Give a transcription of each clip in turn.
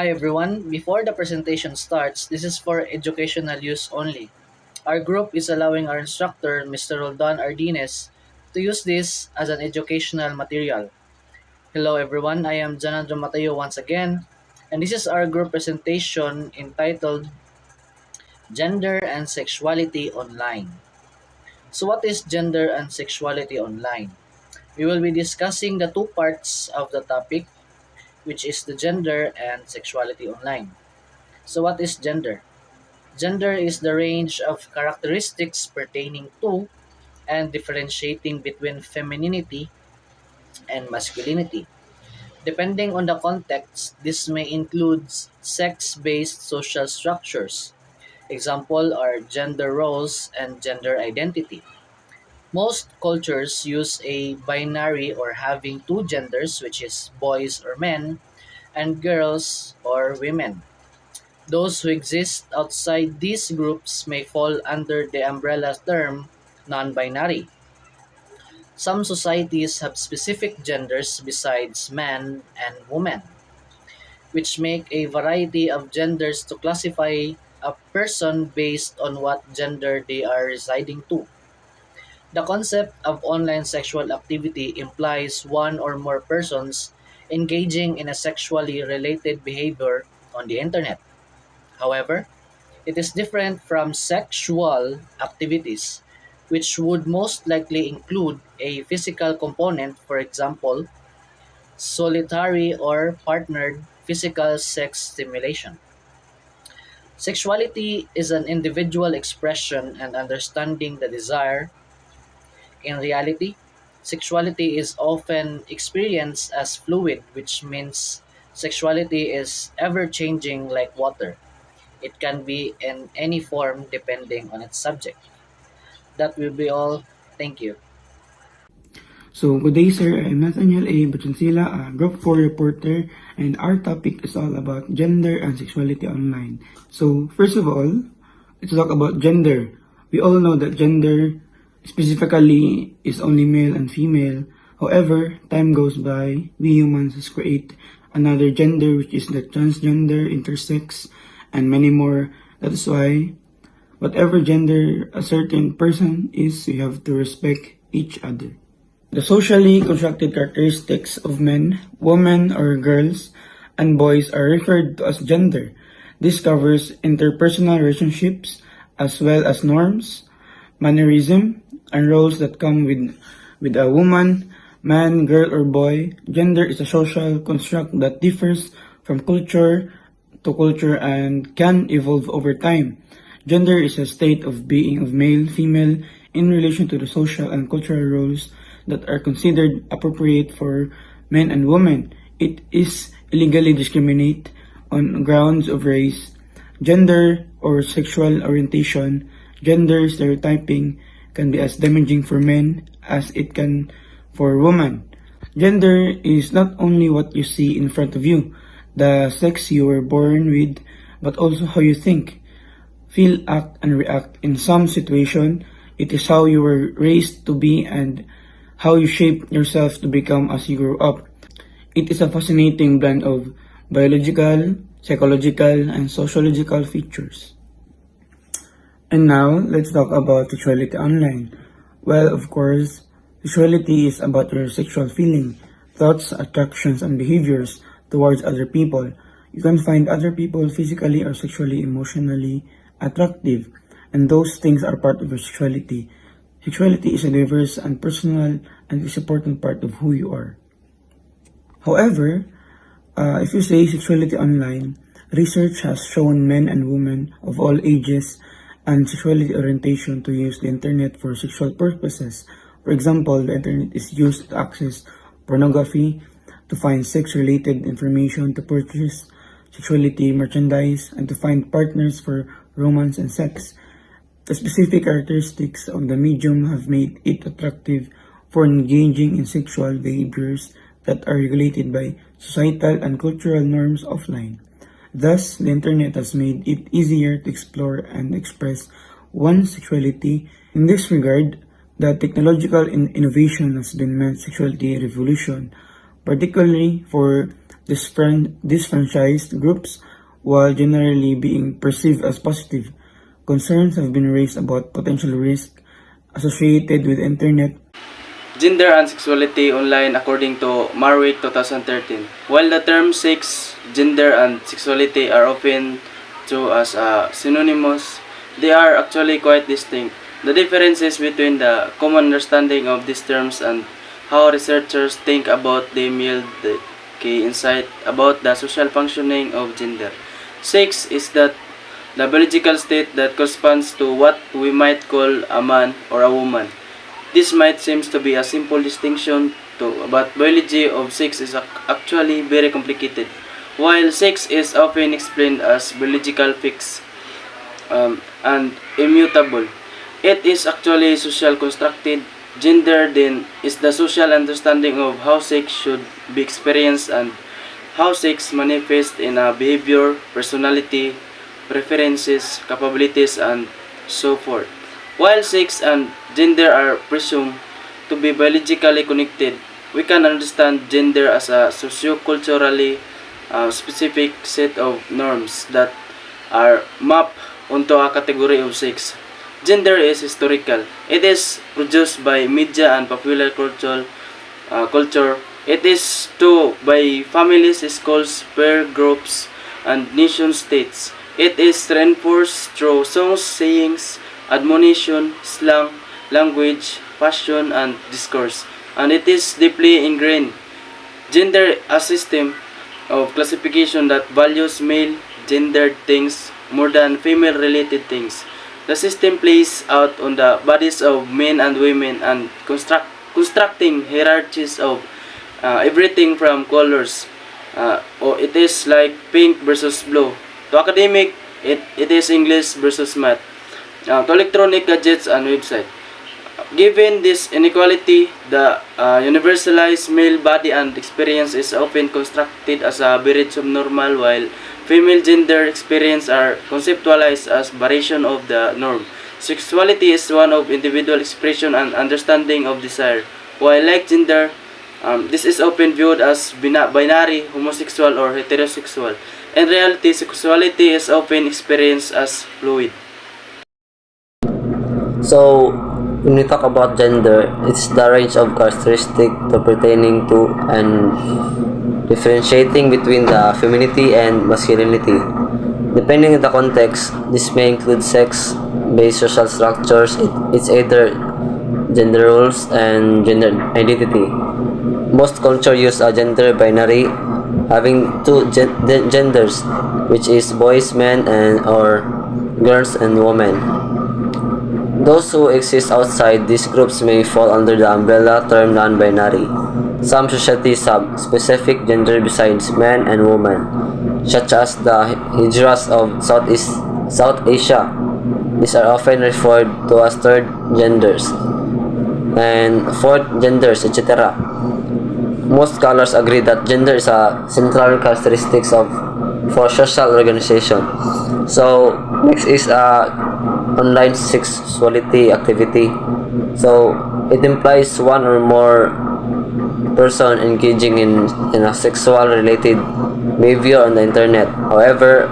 Hi everyone. Before the presentation starts, this is for educational use only. Our group is allowing our instructor, Mr. Roldan Ardines, to use this as an educational material. Hello everyone, I am Janandro Mateo once again, and this is our group presentation entitled Gender and Sexuality Online. So what is gender and sexuality online? We will be discussing the two parts of the topic, which is the gender and sexuality online. So what is gender? Gender is the range of characteristics pertaining to and differentiating between femininity and masculinity. Depending on the context, this may include sex-based social structures. Example are gender roles and gender identity. Most cultures use a binary or having two genders, which is boys or men, and girls or women. Those who exist outside these groups may fall under the umbrella term non-binary. Some societies have specific genders besides man and woman, which make a variety of genders to classify a person based on what gender they are residing to. The concept of online sexual activity implies one or more persons engaging in a sexually related behavior on the internet. However, it is different from sexual activities, which would most likely include a physical component, for example, solitary or partnered physical sex stimulation. Sexuality is an individual expression and understanding the desire. In reality, sexuality is often experienced as fluid, which means sexuality is ever changing like water. It can be in any form depending on its subject. That will be all. Thank you. So, good day, sir. I'm Nathaniel A. Bachansila, a Group 4 reporter, and our topic is all about gender and sexuality online. So, first of all, let's talk about gender. We all know that gender specifically is only male and female. However, time goes by, we humans create another gender, which is the transgender, intersex, and many more. That is why, whatever gender a certain person is, we have to respect each other. The socially constructed characteristics of men, women or girls, and boys are referred to as gender. This covers interpersonal relationships as well as norms, mannerism, and roles that come with a woman, man, girl, or boy. Gender is a social construct that differs from culture to culture and can evolve over time. Gender is a state of being of male, female in relation to the social and cultural roles that are considered appropriate for men and women. It is illegally discriminate on grounds of race, gender, or sexual orientation. Gender stereotyping can be as damaging for men as it can for women. Gender is not only what you see in front of you, the sex you were born with, but also how you think, feel, act, and react. In some situation, it is how you were raised to be and how you shape yourself to become as you grow up. It is a fascinating blend of biological, psychological, and sociological features. And now, let's talk about sexuality online. Well, of course, sexuality is about your sexual feeling, thoughts, attractions, and behaviors towards other people. You can find other people physically or sexually, emotionally attractive, and those things are part of your sexuality. Sexuality is a diverse and personal and is an important part of who you are. However, if you say sexuality online, research has shown men and women of all ages and sexuality orientation to use the internet for sexual purposes. For example, the internet is used to access pornography, to find sex-related information, to purchase sexuality merchandise, and to find partners for romance and sex. The specific characteristics of the medium have made it attractive for engaging in sexual behaviors that are regulated by societal and cultural norms offline. Thus, the internet has made it easier to explore and express one's sexuality. In this regard, the technological innovation has been meant sexuality revolution, particularly for disfranchised groups, while generally being perceived as positive. Concerns have been raised about potential risk associated with internet Gender and Sexuality Online according to Marwick 2013. While the term sex, gender, and sexuality are often to as synonymous, they are actually quite distinct. The differences between the common understanding of these terms and how researchers think about them yield the key insight about the social functioning of gender. Sex is the biological state that corresponds to what we might call a man or a woman. This might seem to be a simple distinction, but biology of sex is actually very complicated. While sex is often explained as biological fixed and immutable, it is actually social constructed. Gender then is the social understanding of how sex should be experienced and how sex manifests in a behavior, personality, preferences, capabilities, and so forth. While sex and gender are presumed to be biologically connected, we can understand gender as a socioculturally specific set of norms that are mapped onto a category of sex. Gender is historical. It is produced by media and popular culture. It is too by families, schools, peer groups, and nation states. It is reinforced through songs, sayings, admonition, slang, language, fashion, and discourse. And it is deeply ingrained. Gender a system of classification that values male gendered things more than female related things. The system plays out on the bodies of men and women and constructing hierarchies of everything from colors. Or it is like pink versus blue. To academic, it is English versus math. To electronic gadgets and website. Given this inequality, the universalized male body and experience is often constructed as a very subnormal, while female gender experience are conceptualized as variation of the norm. Sexuality is one of individual expression and understanding of desire, while like gender, this is often viewed as binary, homosexual, or heterosexual. In reality, sexuality is often experienced as fluid. So, when we talk about gender, it's the range of characteristics to pertaining to and differentiating between the femininity and masculinity. Depending on the context, this may include sex-based social structures. It's either gender roles and gender identity. Most cultures use a gender binary, having two genders, which is boys, men, and or girls and women. Those who exist outside these groups may fall under the umbrella term non-binary. Some societies have specific gender besides men and women, such as the Hijras of South Asia. These are often referred to as third genders and fourth genders, etc. Most scholars agree that gender is a central characteristic for social organization. So next is online sexuality activity. So it implies one or more person engaging in a sexual related behavior on the internet. However,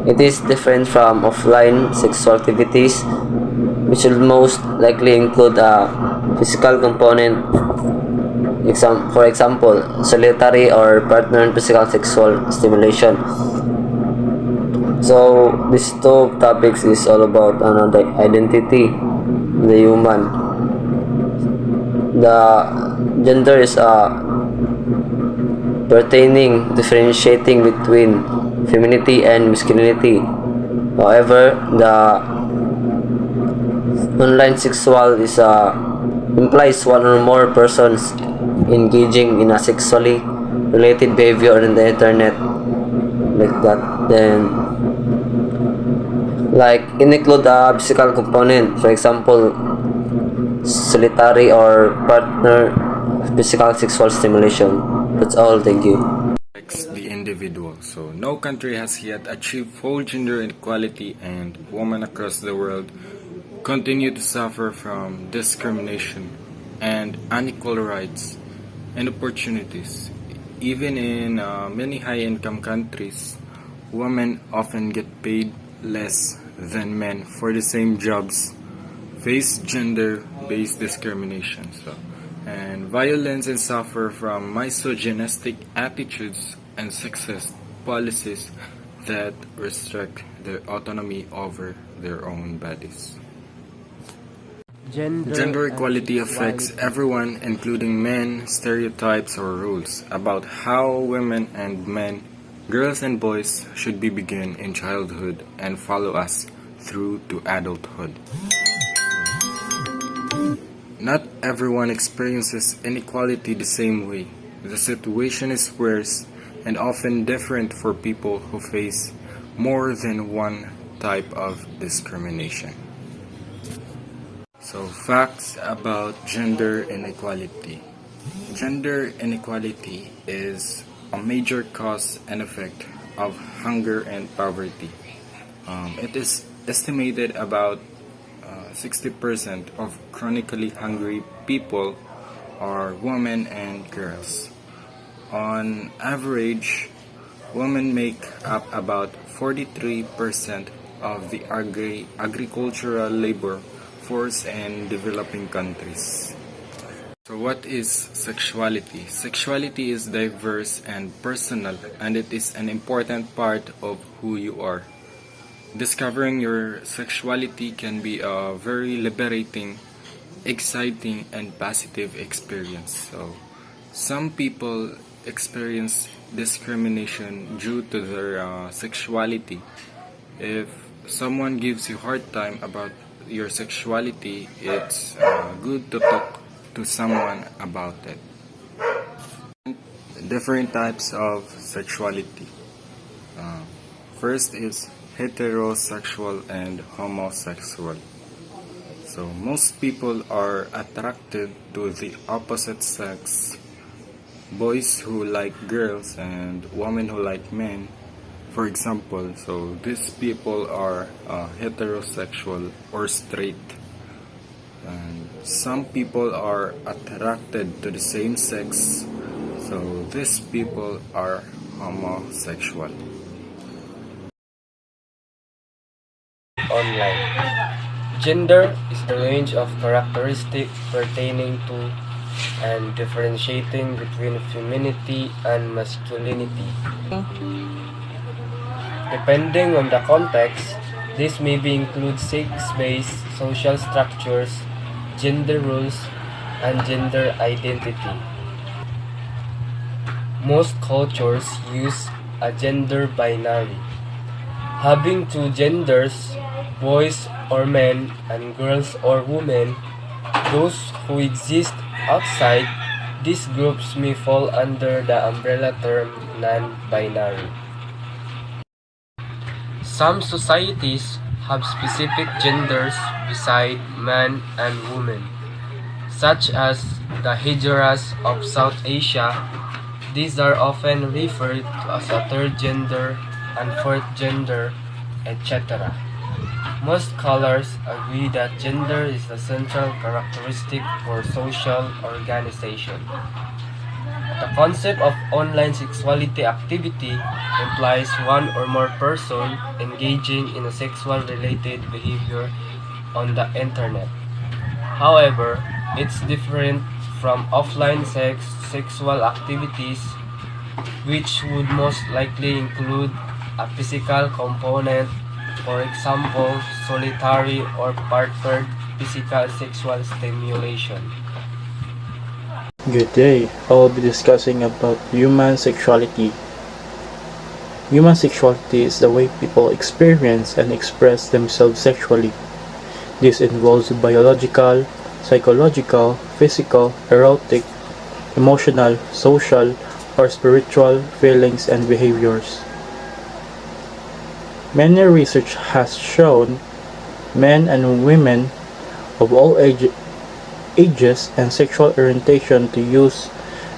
it is different from offline sexual activities, which will most likely include a physical component. For example, solitary or partner physical sexual stimulation. So these two topics is all about the identity, the human. The gender is differentiating between femininity and masculinity. However, the online sexual is implies one or more persons engaging in a sexually related behavior on the internet, like that. Then like include a physical component, for example solitary or partner physical sexual stimulation. That's all. Thank you. The individual. So no country has yet achieved full gender equality, and women across the world continue to suffer from discrimination and unequal rights and opportunities. even in many high-income countries, women often get paid less than men for the same jobs, face gender-based discrimination, and violence, and suffer from misogynistic attitudes and sexist policies that restrict their autonomy over their own bodies. Gender equality affects everyone, including men, stereotypes or rules about how women and men, girls and boys should be begin in childhood and follow us through to adulthood. Not everyone experiences inequality the same way. The situation is worse and often different for people who face more than one type of discrimination. So, facts about gender inequality. Gender inequality is a major cause and effect of hunger and poverty. It is estimated about 60% of chronically hungry people are women and girls. On average, women make up about 43% of the agricultural labor force in developing countries. So what is sexuality? Sexuality is diverse and personal, and it is an important part of who you are. Discovering your sexuality can be a very liberating, exciting, and positive experience. So some people experience discrimination due to their sexuality. If someone gives you a hard time about your sexuality, it's good to talk to someone about it. Different types of sexuality. First is heterosexual and homosexual. So most people are attracted to the opposite sex. Boys who like girls and women who like men, for example. So these people are heterosexual or straight. And some people are attracted to the same sex. So these people are homosexual. Online. Gender is the range of characteristics pertaining to and differentiating between femininity and masculinity. Depending on the context, this may include sex-based social structures, gender roles, and gender identity. Most cultures use a gender binary, having two genders, boys or men and girls or women. Those who exist outside these groups may fall under the umbrella term non-binary. Some societies have specific genders beside man and woman, such as the Hajaras of South Asia. These are often referred to as a third gender and fourth gender, etc. Most scholars agree that gender is a central characteristic for social organization. The concept of online sexuality activity implies one or more person engaging in a sexual-related behavior on the internet. However, it's different from offline sexual activities, which would most likely include a physical component, for example, solitary or partnered physical sexual stimulation. Good day. I will be discussing about human sexuality. Human sexuality is the way people experience and express themselves sexually. This involves biological, psychological, physical, erotic, emotional, social, or spiritual feelings and behaviors. Many research has shown men and women of all ages and sexual orientation to use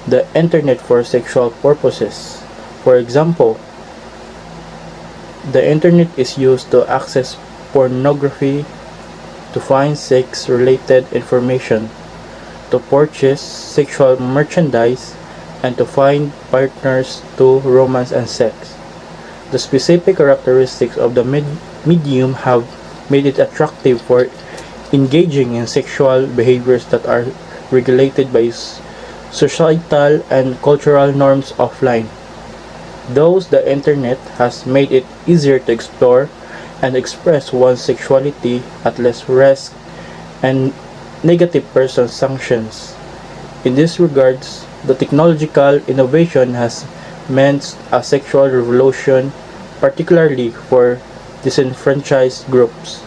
the internet for sexual purposes. For example, the internet is used to access pornography, to find sex-related information, to purchase sexual merchandise, and to find partners to romance and sex. The specific characteristics of the medium have made it attractive for engaging in sexual behaviors that are regulated by societal and cultural norms offline. Thus, the internet has made it easier to explore and express one's sexuality at less risk and negative person sanctions. In this regards, the technological innovation has meant a sexual revolution, particularly for disenfranchised groups.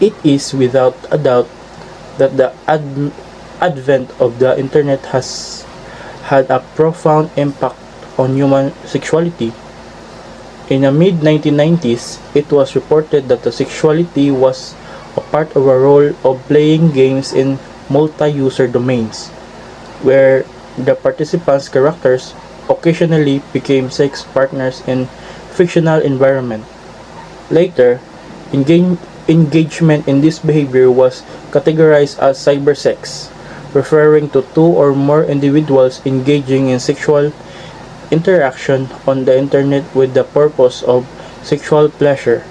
It is without a doubt that the advent of the internet has had a profound impact on human sexuality. In the mid 1990s, it was reported that the sexuality was a part of a role of playing games in multi-user domains, where the participants' characters occasionally became sex partners in fictional environment. Later, engagement in this behavior was categorized as cybersex, referring to two or more individuals engaging in sexual interaction on the internet with the purpose of sexual pleasure,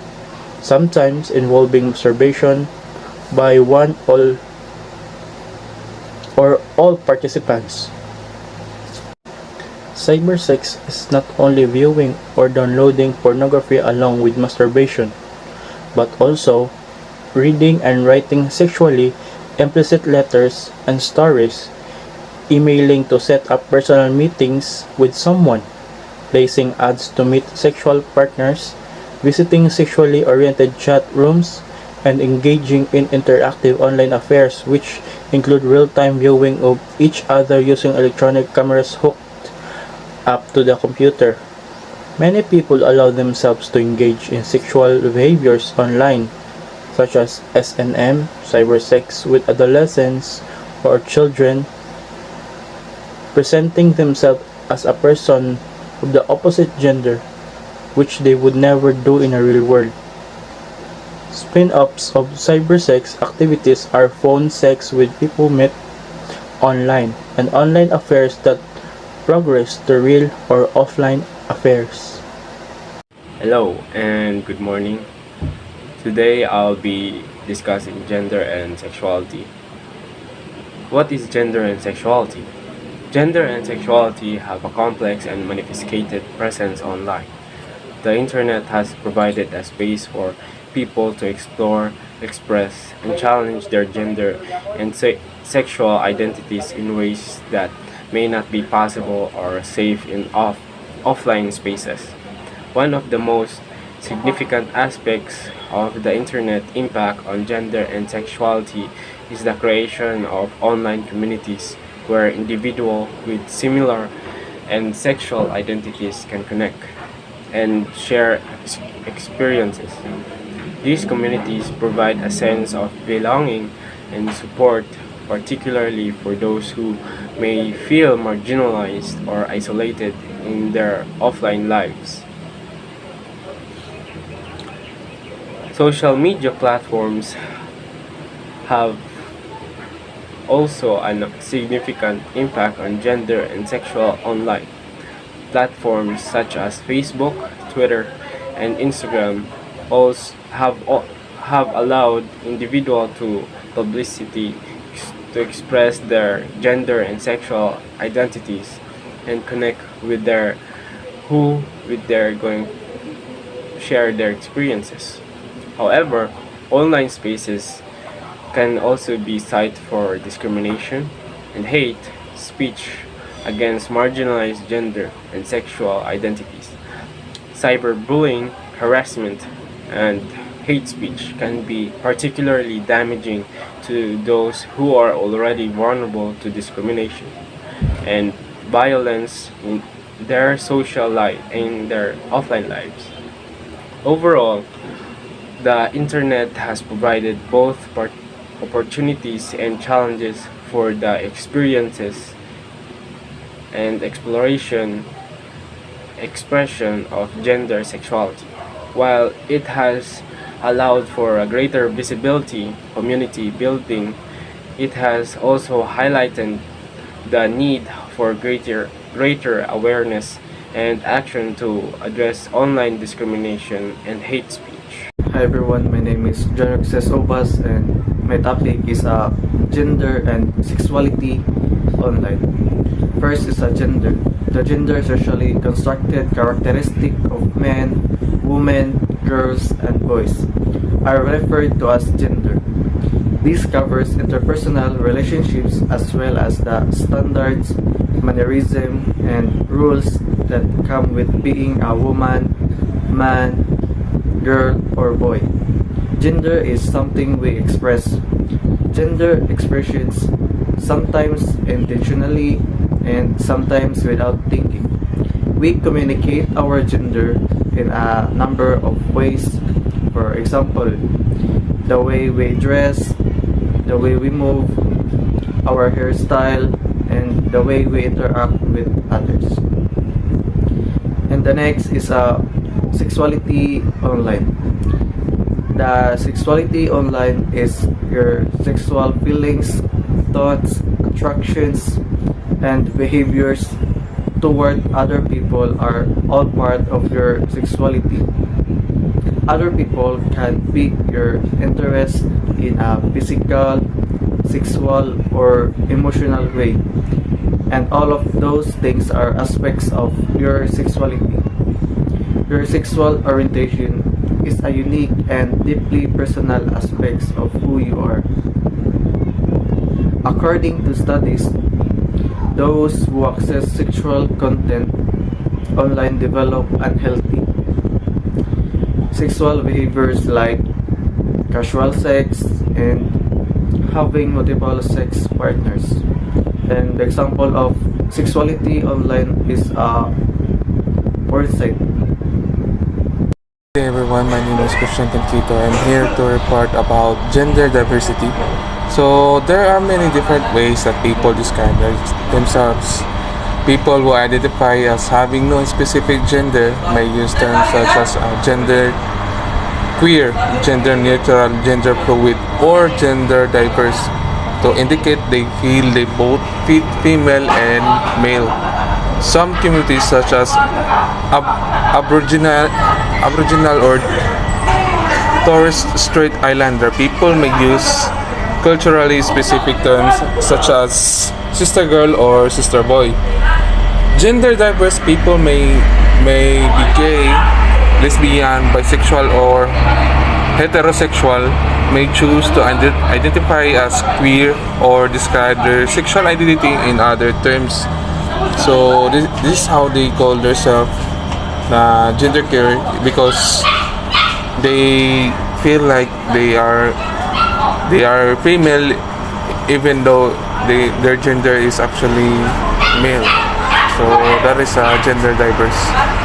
sometimes involving masturbation by one or all participants. Cybersex is not only viewing or downloading pornography along with masturbation, but also reading and writing sexually implicit letters and stories, emailing to set up personal meetings with someone, placing ads to meet sexual partners, visiting sexually oriented chat rooms, and engaging in interactive online affairs which include real-time viewing of each other using electronic cameras hooked up to the computer. Many people allow themselves to engage in sexual behaviors online, such as S&M, cybersex with adolescents or children, presenting themselves as a person of the opposite gender, which they would never do in a real world. Spin-offs of cybersex activities are phone sex with people met online, and online affairs that progress to real or offline affairs. Hello and good morning. Today I'll be discussing gender and sexuality. What is gender and sexuality? Gender and sexuality have a complex and manifested presence online. The internet has provided a space for people to explore, express, and challenge their gender and sexual identities in ways that may not be possible or safe in offline spaces. One of the most significant aspects of the internet impact on gender and sexuality is the creation of online communities where individuals with similar and sexual identities can connect and share experiences. These communities provide a sense of belonging and support, particularly for those who may feel marginalized or isolated in their offline lives. Social media platforms have also a significant impact on gender and sexual online. Platforms such as Facebook, Twitter, and Instagram also have allowed individuals to publicity to express their gender and sexual identities and connect with their going share their experiences. However, online spaces can also be site for discrimination and hate speech against marginalized gender and sexual identities. Cyberbullying, harassment, and hate speech can be particularly damaging to those who are already vulnerable to discrimination and violence in their social life and their offline lives. Overall, the internet has provided both opportunities and challenges for the experiences and exploration expression of gender sexuality. While it has allowed for a greater visibility, community building, it has also highlighted the need for greater awareness and action to address online discrimination and hate speech. Hi everyone, my name is John Obas and my topic is gender and sexuality online. First is gender. The gender socially constructed characteristic of men, women, girls, and boys are referred to as gender. This covers interpersonal relationships as well as the standards, mannerism, and rules that come with being a woman, man, girl, or boy. Gender is something we express. Gender expressions sometimes intentionally and sometimes without thinking. We communicate our gender in a number of ways. For example, the way we dress, the way we move, our hairstyle, and the way we interact with others. And the next is sexuality online. The sexuality online is your sexual feelings, thoughts, attractions, and behaviors toward other people are all part of your sexuality. Other people can pique your interest in a physical, sexual, or emotional way, and all of those things are aspects of your sexuality. Your sexual orientation is a unique and deeply personal aspects of who you are. According to studies, those who access sexual content online develop unhealthy sexual behaviors like casual sex and having multiple sex partners. And the example of sexuality online is porn site. Hey everyone, my name is Christian Tantito. I'm here to report about gender diversity. So there are many different ways that people describe themselves. People who identify as having no specific gender may use terms such as gender queer, gender neutral, gender fluid, or gender diverse to indicate they feel they both fit female and male. Some communities such as Aboriginal or Torres Strait Islander people may use culturally specific terms such as sister girl or sister boy. Gender diverse people may be gay, lesbian, bisexual, or heterosexual, may choose to identify as queer or describe their sexual identity in other terms. So this is how they call themselves gender queer, because they feel like they are female even though their gender is actually male. So that is gender diverse.